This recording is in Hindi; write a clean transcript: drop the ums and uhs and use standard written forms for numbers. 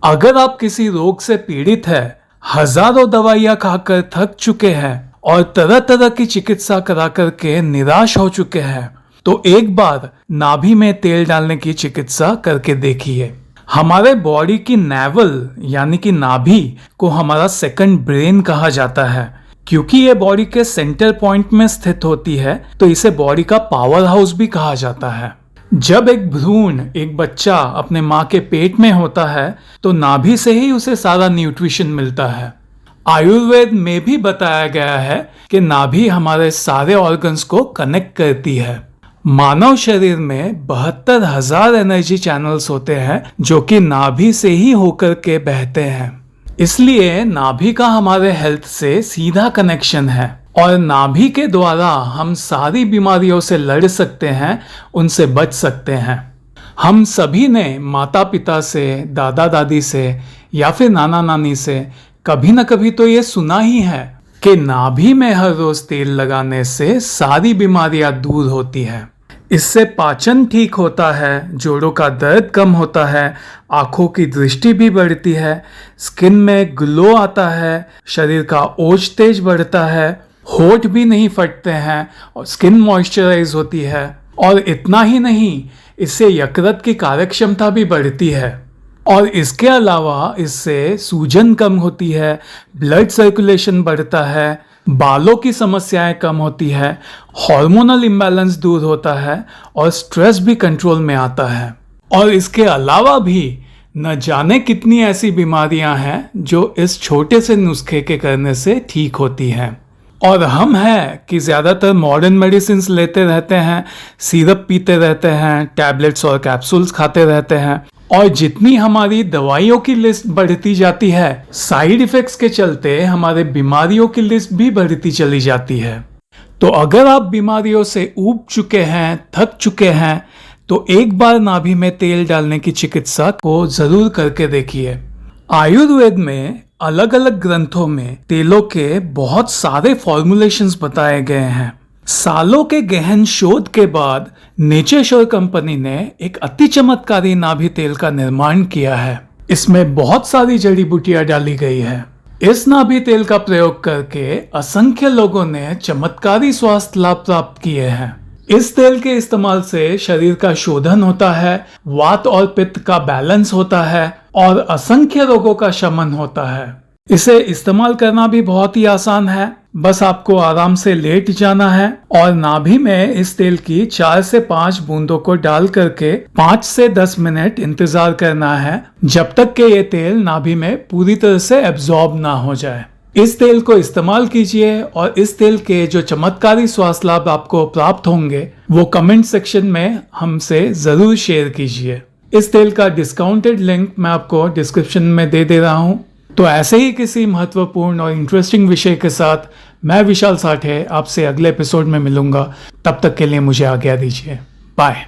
अगर आप किसी रोग से पीड़ित है, हजारों दवाइयां खाकर थक चुके हैं और तरह तरह की चिकित्सा करा करके निराश हो चुके हैं, तो एक बार नाभि में तेल डालने की चिकित्सा करके देखिए। हमारे बॉडी की नेवल यानी कि नाभि को हमारा सेकंड ब्रेन कहा जाता है। क्योंकि ये बॉडी के सेंटर पॉइंट में स्थित होती है, तो इसे बॉडी का पावर हाउस भी कहा जाता है। जब एक भ्रूण, एक बच्चा अपने माँ के पेट में होता है, तो नाभि से ही उसे सारा न्यूट्रिशन मिलता है। आयुर्वेद में भी बताया गया है कि नाभि हमारे सारे ऑर्गन्स को कनेक्ट करती है। मानव शरीर में 72,000 एनर्जी चैनल्स होते हैं जो कि नाभि से ही होकर के बहते हैं। इसलिए नाभि का हमारे हेल्थ से सीधा कनेक्शन है और नाभि के द्वारा हम सारी बीमारियों से लड़ सकते हैं, उनसे बच सकते हैं। हम सभी ने माता पिता से, दादा दादी से या फिर नाना नानी से कभी न कभी तो ये सुना ही है कि नाभि में हर रोज तेल लगाने से सारी बीमारियां दूर होती है। इससे पाचन ठीक होता है, जोड़ों का दर्द कम होता है, आंखों की दृष्टि भी बढ़ती है, स्किन में ग्लो आता है, शरीर का ओज तेज बढ़ता है, होठ भी नहीं फटते हैं और स्किन मॉइस्चराइज होती है। और इतना ही नहीं, इससे यकृत की कार्यक्षमता भी बढ़ती है और इसके अलावा इससे सूजन कम होती है, ब्लड सर्कुलेशन बढ़ता है, बालों की समस्याएं कम होती है, हार्मोनल इम्बैलेंस दूर होता है और स्ट्रेस भी कंट्रोल में आता है। और इसके अलावा भी न जाने कितनी ऐसी बीमारियां हैं जो इस छोटे से नुस्खे के करने से ठीक होती हैं। और हम हैं कि ज़्यादातर मॉडर्न मेडिसिन लेते रहते हैं, सिरप पीते रहते हैं, टैबलेट्स और कैप्सूल्स खाते रहते हैं और जितनी हमारी दवाइयों की लिस्ट बढ़ती जाती है, साइड इफेक्ट्स के चलते हमारे बीमारियों की लिस्ट भी बढ़ती चली जाती है। तो अगर आप बीमारियों से ऊब चुके हैं, थक चुके हैं, तो एक बार नाभि में तेल डालने की चिकित्सा को जरूर करके देखिए। आयुर्वेद में अलग अलग ग्रंथों में तेलों के बहुत सारे फॉर्मुलेशंस बताए गए हैं। सालों के गहन शोध के बाद नेचरश्योर कंपनी ने एक अति चमत्कारी नाभि तेल का निर्माण किया है। इसमें बहुत सारी जड़ी बूटियां डाली गई है। इस नाभि तेल का प्रयोग करके असंख्य लोगों ने चमत्कारी स्वास्थ्य लाभ प्राप्त किए हैं। इस तेल के इस्तेमाल से शरीर का शोधन होता है, वात और पित्त का बैलेंस होता है और असंख्य रोगों का शमन होता है। इसे इस्तेमाल करना भी बहुत ही आसान है। बस आपको आराम से लेट जाना है और नाभि में इस तेल की 4 से 5 बूंदों को डाल करके 5 से 10 मिनट इंतजार करना है, जब तक कि ये तेल नाभि में पूरी तरह से एब्जॉर्ब ना हो जाए। इस तेल को इस्तेमाल कीजिए और इस तेल के जो चमत्कारी स्वास्थ्य लाभ आपको प्राप्त होंगे वो कमेंट सेक्शन में हमसे जरूर शेयर कीजिए। इस तेल का डिस्काउंटेड लिंक मैं आपको डिस्क्रिप्शन में दे रहा हूँ। तो ऐसे ही किसी महत्वपूर्ण और इंटरेस्टिंग विषय के साथ मैं विशाल साठे आपसे अगले एपिसोड में मिलूंगा। तब तक के लिए मुझे आज्ञा दीजिए। बाय।